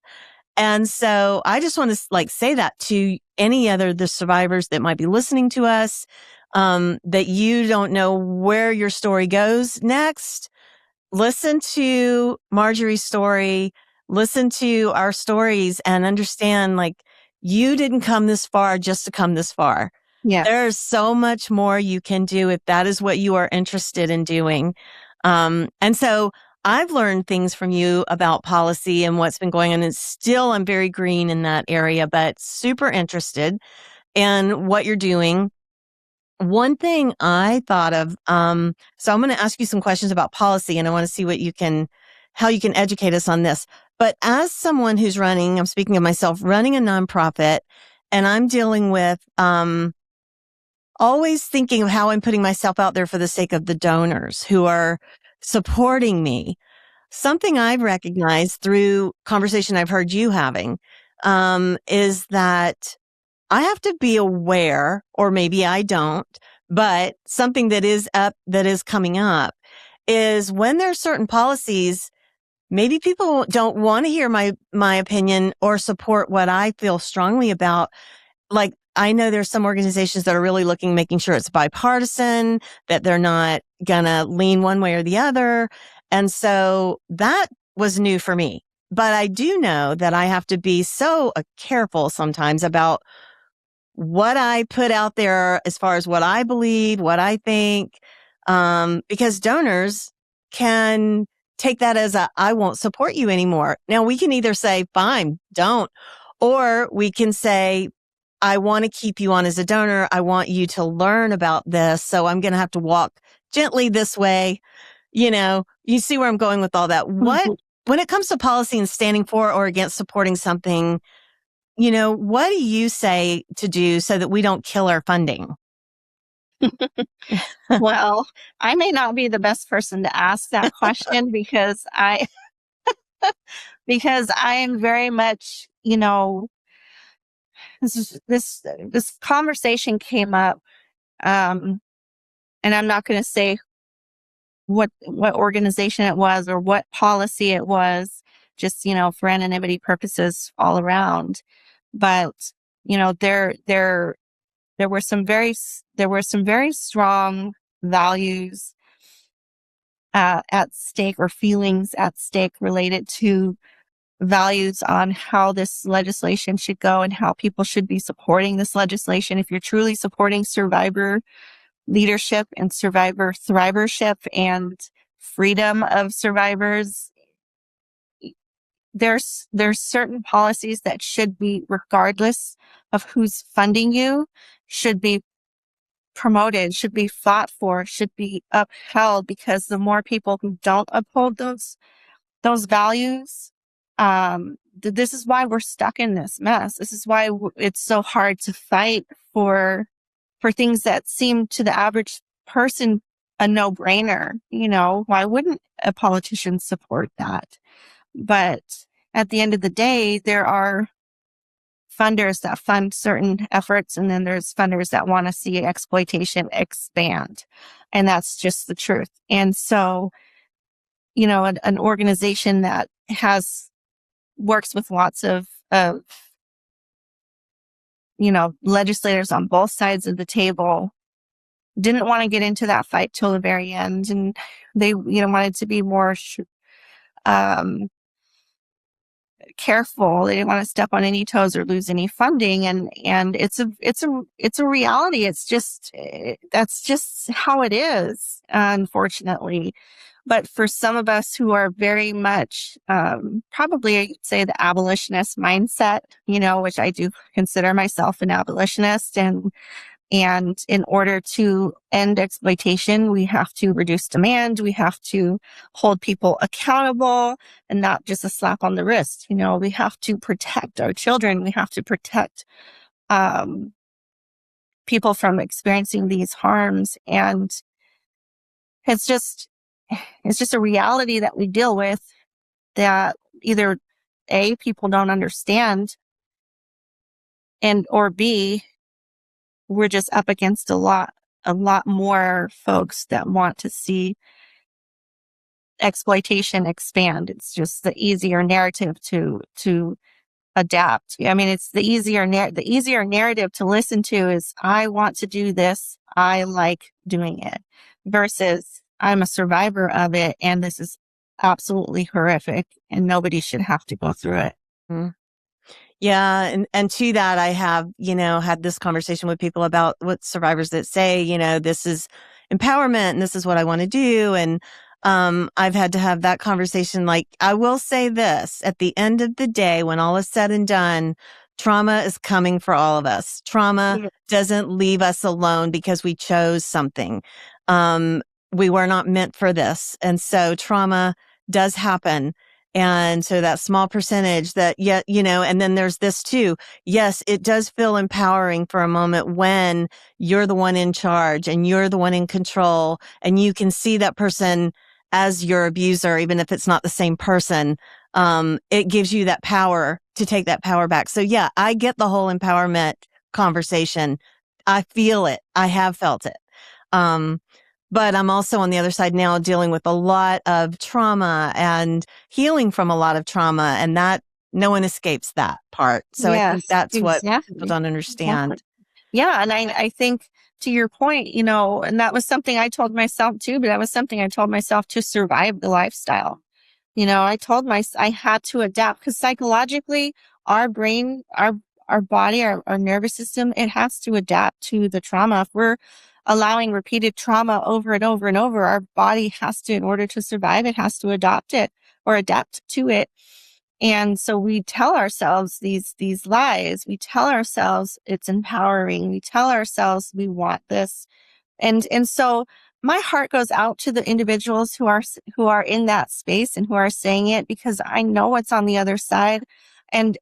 And so I just want to say that to any other the survivors that might be listening to us, that you don't know where your story goes next. Listen to Marjorie's story, listen to our stories, and understand you didn't come this far just to come this far. Yeah. There's so much more you can do if that is what you are interested in doing. And so I've learned things from you about policy and what's been going on, and still I'm very green in that area, but super interested in what you're doing. One thing I thought of, so I'm going to ask you some questions about policy, and I want to see how you can educate us on this. But as someone who's I'm speaking of myself, running a nonprofit, and I'm dealing with, always thinking of how I'm putting myself out there for the sake of the donors who are supporting me. Something I've recognized through conversation I've heard you having, is that I have to be aware, or maybe I don't, but something that is coming up is when there are certain policies, maybe people don't want to hear my opinion or support what I feel strongly about. Like, I know there's some organizations that are really making sure it's bipartisan, that they're not gonna lean one way or the other. And so that was new for me. But I do know that I have to be so careful sometimes about what I put out there as far as what I believe, what I think, because donors can take that as I won't support you anymore. Now we can either say, fine, don't, or we can say, I want to keep you on as a donor. I want you to learn about this. So I'm going to have to walk gently this way. You see where I'm going with all that. When it comes to policy and standing for or against supporting something, what do you say to do so that we don't kill our funding? Well, I may not be the best person to ask that question because I am very much, this conversation came up, and I'm not going to say what organization it was or what policy it was, just, for anonymity purposes all around. But, there were some very strong values at stake, or feelings at stake, related to values on how this legislation should go and how people should be supporting this legislation. If you're truly supporting survivor leadership and survivor thrivership and freedom of survivors, there's certain policies that should be, regardless of who's funding you, should be promoted, should be fought for, should be upheld, because the more people who don't uphold those values, this is why we're stuck in this mess. This is why it's so hard to fight for things that seem to the average person a no-brainer. Why wouldn't a politician support that? But at the end of the day, there are funders that fund certain efforts, and then there's funders that want to see exploitation expand. And that's just the truth. And so, an organization that works with lots of legislators on both sides of the table didn't want to get into that fight till the very end. And they, wanted to be more careful. They didn't want to step on any toes or lose any funding. And it's a reality. It's just, that's just how it is, unfortunately. But for some of us who are very much, probably I'd say the abolitionist mindset, which I do consider myself an abolitionist, and in order to end exploitation, we have to reduce demand. We have to hold people accountable, and not just a slap on the wrist. We have to protect our children. We have to protect people from experiencing these harms. And it's just a reality that we deal with, that either A, people don't understand, or B, we're just up against a lot more folks that want to see exploitation expand. It's just the easier narrative to adapt. I mean, it's the easier narrative to listen to is, I want to do this, I like doing it, versus I'm a survivor of it, and this is absolutely horrific, and nobody should have to go through it. Mm. Yeah. And to that, I have, had this conversation with people about what survivors that say, this is empowerment and this is what I want to do. And, I've had to have that conversation. Like, I will say this, at the end of the day, when all is said and done, trauma is coming for all of us. Trauma doesn't leave us alone because we chose something. We were not meant for this. And so trauma does happen. And so that small percentage that, and then there's this too. Yes, it does feel empowering for a moment when you're the one in charge and you're the one in control, and you can see that person as your abuser, even if it's not the same person. It gives you that power to take that power back. So yeah, I get the whole empowerment conversation. I feel it. I have felt it. But I'm also on the other side now dealing with a lot of trauma and healing from a lot of trauma, and that no one escapes that part. So I think that's what people don't understand. Exactly. Yeah. And I think, to your point, and that was something I told myself too, but that was something I told myself to survive the lifestyle. I had to adapt, because psychologically, our brain, our body, our nervous system, it has to adapt to the trauma. If we're allowing repeated trauma over and over and over, our body has to, in order to survive, it has to adopt it or adapt to it. And so we tell ourselves these lies. We tell ourselves it's empowering. We tell ourselves we want this. And so my heart goes out to the individuals who are in that space and who are saying it, because I know what's on the other side. And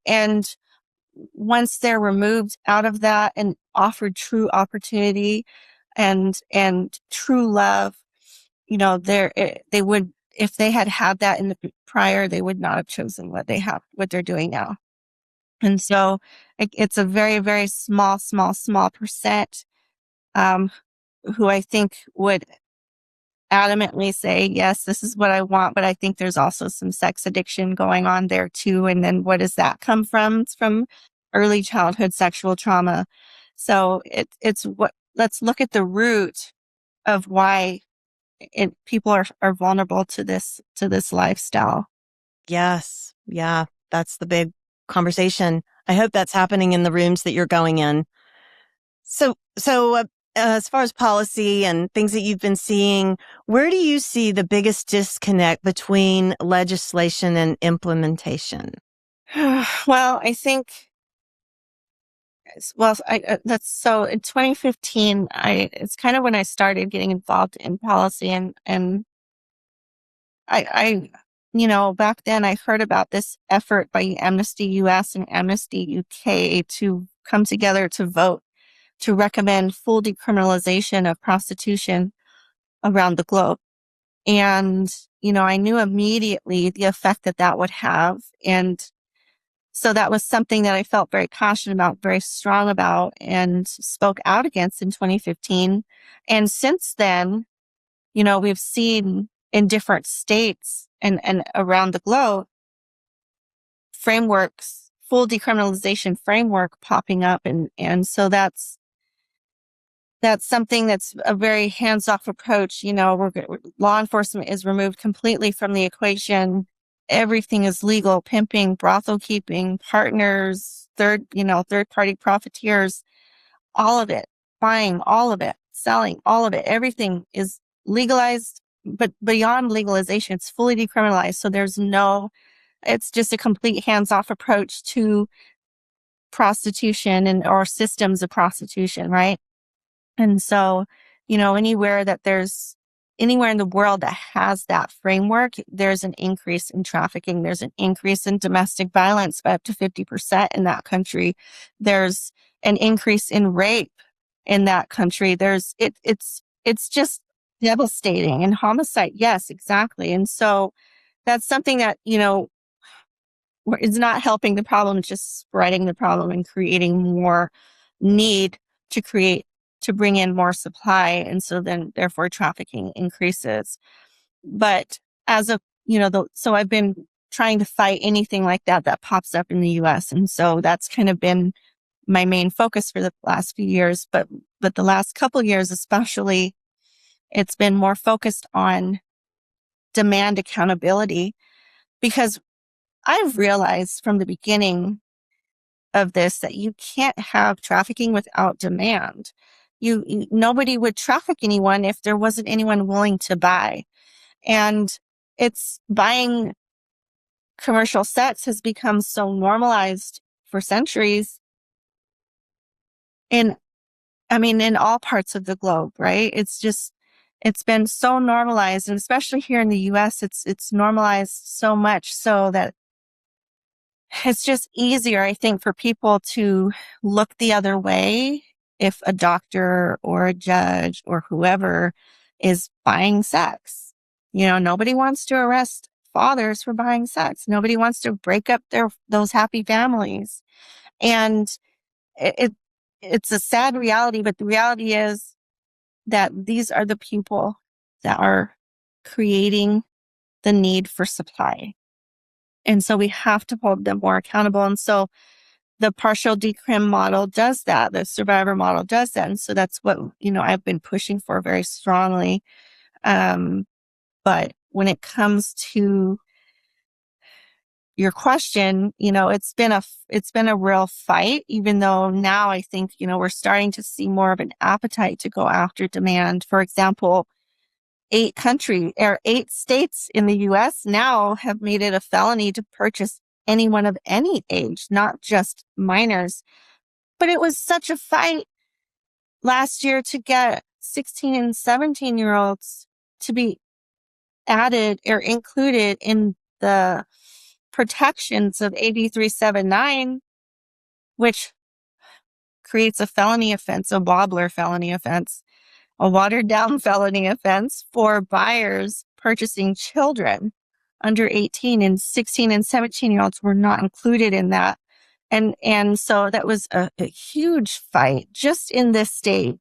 once they're removed out of that and offered true opportunity and true love, they would, if they had that in the prior, they would not have chosen what they're doing now. And so it's a very, very small percent, um, who I think would adamantly say, yes, this is what I want. But I think there's also some sex addiction going on there too. And then what does that come from? It's from early childhood sexual trauma. So let's look at the root of why people are vulnerable to this lifestyle. Yes. Yeah. That's the big conversation. I hope that's happening in the rooms that you're going in. So, as far as policy and things that you've been seeing, where do you see the biggest disconnect between legislation and implementation? Well, I think, that's so in 2015, it's kind of when I started getting involved in policy, and back then I heard about this effort by Amnesty US and Amnesty UK to come together to vote to recommend full decriminalization of prostitution around the globe. And, I knew immediately the effect that would have. And so that was something that I felt very passionate about, very strong about, and spoke out against in 2015. And since then, we've seen in different states and around the globe, frameworks, full decriminalization framework popping up. And so that's something that's a very hands-off approach. Law enforcement is removed completely from the equation. Everything is legal: pimping, brothel keeping, partners, third-party profiteers, all of it, buying all of it, selling all of it. Everything is legalized, but beyond legalization, it's fully decriminalized. So it's just a complete hands-off approach to prostitution or systems of prostitution, right? And so, anywhere in the world that has that framework, there's an increase in trafficking. There's an increase in domestic violence by up to 50% in that country. There's an increase in rape in that country. It's just devastating. And homicide. Yes, exactly. And so that's something that, is not helping the problem, it's just spreading the problem and creating more need to bring in more supply. And so then therefore trafficking increases. But so I've been trying to fight anything like that pops up in the US. And so that's kind of been my main focus for the last few years. But the last couple years, especially, it's been more focused on demand accountability, because I've realized from the beginning of this that you can't have trafficking without demand. Nobody would traffic anyone if there wasn't anyone willing to buy. And it's buying commercial sets has become so normalized for centuries in all parts of the globe, right? It's been so normalized, and especially here in the US, it's normalized so much so that it's just easier, I think, for people to look the other way if a doctor or a judge or whoever is buying sex. Nobody wants to arrest fathers for buying sex. Nobody wants to break up those happy families. And it's a sad reality, but the reality is that these are the people that are creating the need for supply. And so we have to hold them more accountable. And so the partial decrim model does that. The survivor model does that. And so that's what, I've been pushing for very strongly. But when it comes to your question, it's been a real fight, even though now I think, we're starting to see more of an appetite to go after demand. For example, 8 states in the US now have made it a felony to purchase anyone of any age, not just minors. But it was such a fight last year to get 16 and 17-year-olds to be added or included in the protections of AB 379, which creates a felony offense, a wobbler felony offense, a watered down felony offense for buyers purchasing children under 18, and 16 and 17-year-olds were not included in that. And so that was a huge fight just in this state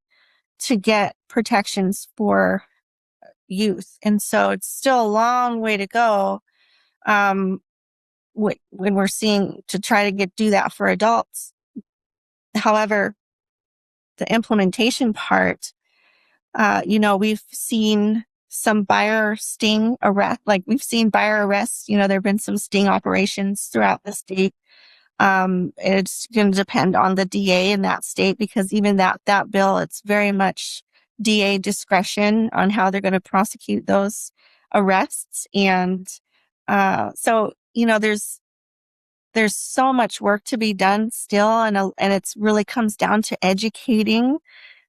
to get protections for youth. And so it's still a long way to go. When we're seeing to try to do that for adults. However, the implementation part, we've seen some buyer sting arrest, like we've seen buyer arrests, there have been some sting operations throughout the state. It's going to depend on the DA in that state, because even that bill, it's very much DA discretion on how they're going to prosecute those arrests. And, so, there's so much work to be done still. And it's really comes down to educating.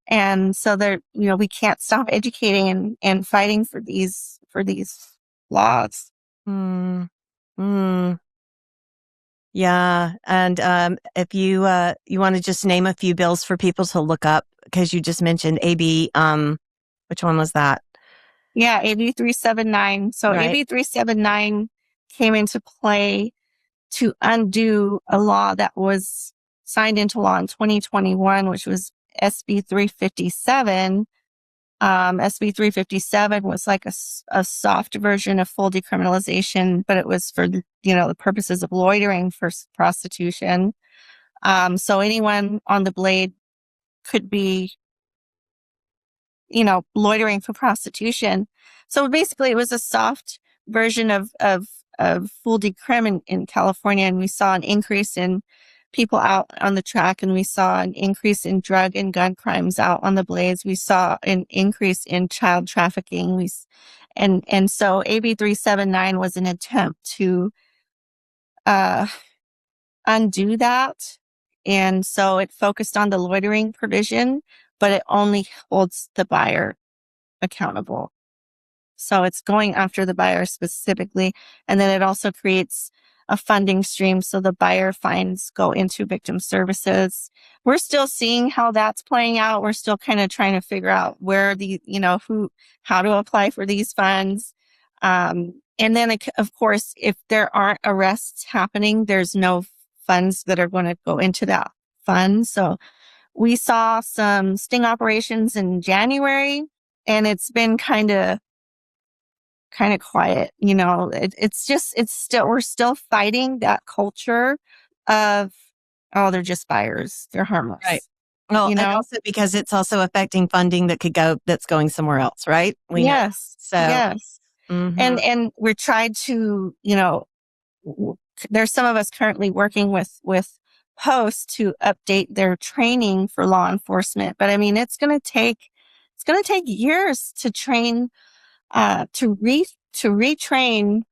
And so we can't stop educating and fighting for these laws. Yeah. And if you want to just name a few bills for people to look up, because you just mentioned AB, which one was that? Yeah, AB 379. So right. AB 379 came into play to undo a law that was signed into law in 2021, which was SB 357. SB 357 was like a soft version of full decriminalization, but it was for, the purposes of loitering for prostitution. So anyone on the blade could be, loitering for prostitution. So basically it was a soft version of full decrim in California. And we saw an increase in people out on the track, and we saw an increase in drug and gun crimes out on the blades. We saw an increase in child trafficking. And so AB 379 was an attempt to undo that. And so it focused on the loitering provision, but it only holds the buyer accountable. So it's going after the buyer specifically. And then it also creates a funding stream. So the buyer fines go into victim services. We're still seeing how that's playing out. We're still kind of trying to figure out where how to apply for these funds. And then of course, if there aren't arrests happening, there's no funds that are going to go into that fund. So we saw some sting operations in January, and it's been kind of quiet. We're still fighting that culture of, oh, they're just buyers. They're harmless. Right. Well, and also because it's also affecting funding that's going somewhere else, right? Yes. So, yes. Mm-hmm. And we're trying to, there's some of us currently working with hosts to update their training for law enforcement. But I mean, it's going to take years to train, to retrain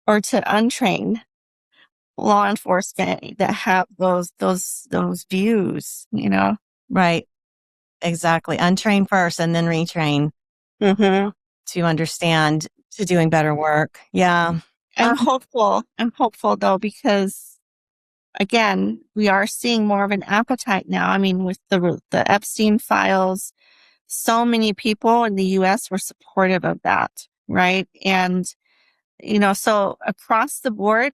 or to untrain law enforcement that have those views, Right. Exactly. Untrain first and then retrain to understand, to doing better work. Yeah. I'm hopeful though, because again, we are seeing more of an appetite now. I mean, with the Epstein files, so many people in the US were supportive of that. Right. And, so across the board,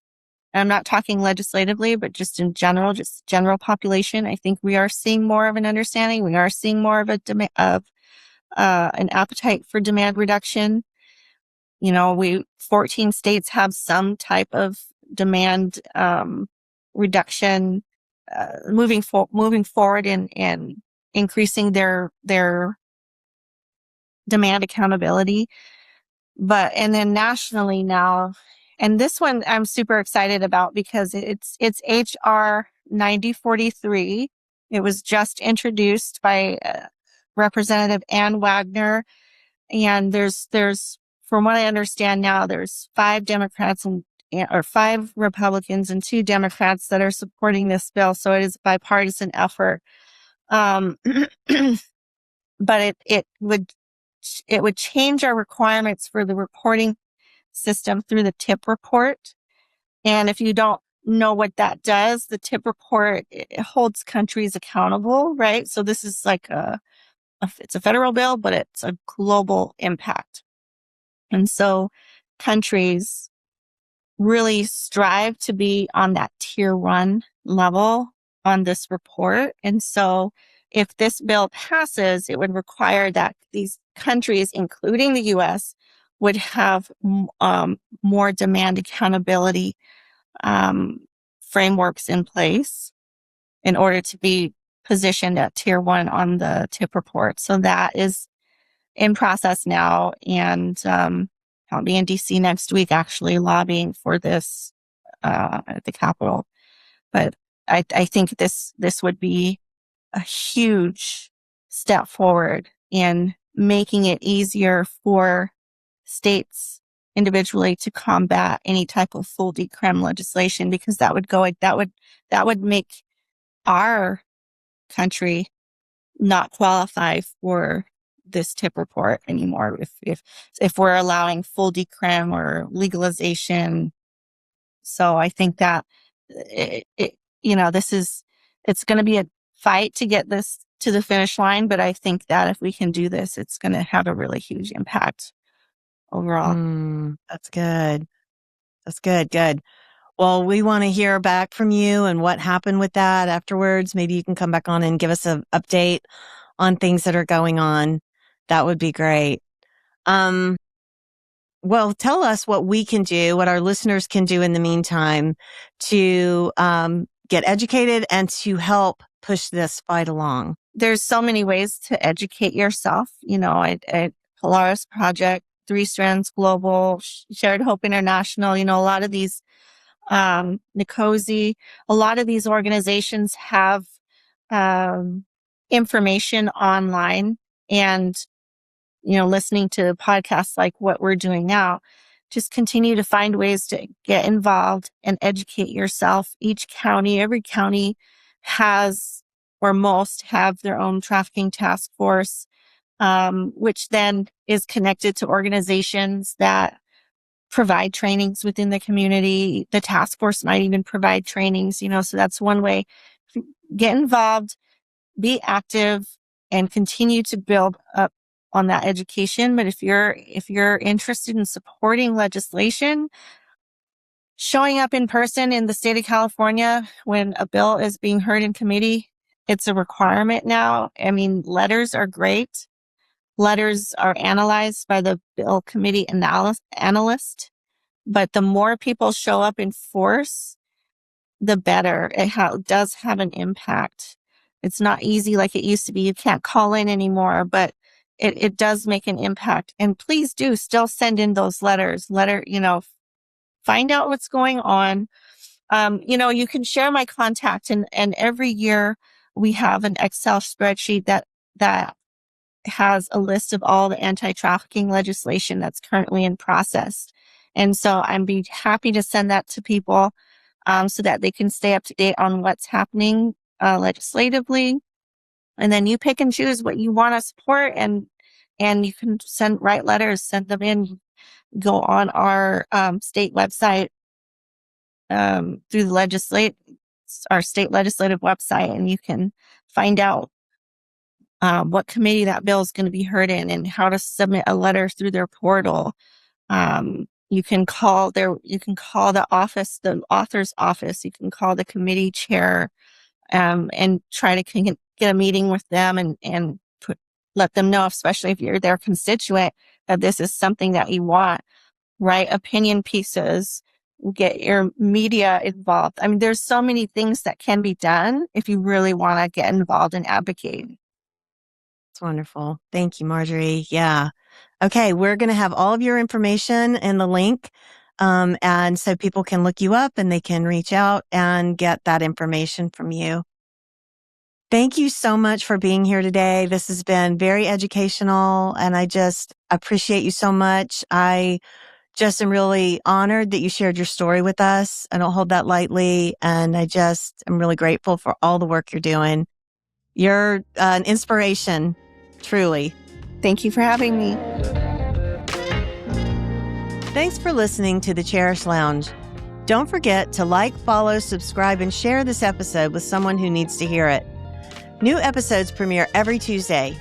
I'm not talking legislatively, but just in general, just general population, I think we are seeing more of an understanding. We are seeing more of an appetite for demand reduction. 14 states have some type of demand reduction, moving forward and increasing their demand accountability. And then nationally now, and this one I'm super excited about because it's HR 9043. It was just introduced by Representative Ann Wagner. And there's, from what I understand now, there's 5 Republicans and 2 Democrats that are supporting this bill. So it is a bipartisan effort. But it would change our requirements for the reporting system through the tip report. And if you don't know what that does, the tip report, it holds countries accountable, right? So this is like it's a federal bill, but it's a global impact. And so countries really strive to be on that tier 1 level on this report. And so if this bill passes, it would require that these countries, including the US, would have more demand accountability frameworks in place in order to be positioned at tier 1 on the TIP report. So that is in process now. And I'll be in DC next week, actually lobbying for this at the Capitol. But I think this would be a huge step forward in making it easier for states individually to combat any type of full decrim legislation, because that would make our country not qualify for this TIP report anymore if we're allowing full decrim or legalization. So I think that it's going to be a fight to get this to the finish line, but I think that if we can do this, it's going to have a really huge impact overall. That's good. That's good. Good. Well, we want to hear back from you and what happened with that afterwards. Maybe you can come back on and give us an update on things that are going on. That would be great. Well, tell us what we can do, what our listeners can do in the meantime to get educated and to help push this fight along. There's so many ways to educate yourself. At Polaris Project, 3 Strands Global, Shared Hope International, a lot of these, Nicosi, a lot of these organizations have information online, and listening to podcasts like what we're doing now, just continue to find ways to get involved and educate yourself. Every county has, or most have, their own trafficking task force, which then is connected to organizations that provide trainings within the community. The task force might even provide trainings, so that's one way. Get involved, be active, and continue to build up on that education. But if you're interested in supporting legislation, showing up in person in the state of California when a bill is being heard in committee, it's a requirement now. I mean, letters are great. Letters are analyzed by the bill committee analyst, but the more people show up in force, the better. It does have an impact. It's not easy like it used to be. You can't call in anymore, but it does make an impact. And please do still send in those letters. Find out what's going on. You can share my contact, and every year we have an Excel spreadsheet that has a list of all the anti-trafficking legislation that's currently in process. And so I'd be happy to send that to people so that they can stay up to date on what's happening legislatively. And then you pick and choose what you want to support, and you can write letters, send them in, go on our state website through our state legislative website, and you can find out what committee that bill is going to be heard in and how to submit a letter through their portal. You can call the author's office. You can call the committee chair and try to get a meeting with them and let them know, especially if you're their constituent, that this is something that you want. Write opinion pieces, get your media involved. I mean, there's so many things that can be done if you really want to get involved and advocate. It's wonderful. Thank you, Marjorie. Yeah. Okay. We're going to have all of your information in the link. And so people can look you up and they can reach out and get that information from you. Thank you so much for being here today. This has been very educational, and I just appreciate you so much. I just am really honored that you shared your story with us. I don't hold that lightly, and I just am really grateful for all the work you're doing. You're an inspiration, truly. Thank you for having me. Thanks for listening to the Cherished Lounge. Don't forget to like, follow, subscribe, and share this episode with someone who needs to hear it. New episodes premiere every Tuesday.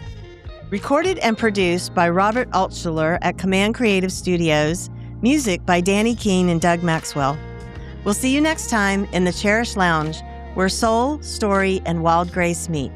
Recorded and produced by Robert Altschuler at Command Creative Studios. Music by Danny Keene and Doug Maxwell. We'll see you next time in the Cherished Lounge, where soul, story, and wild grace meet.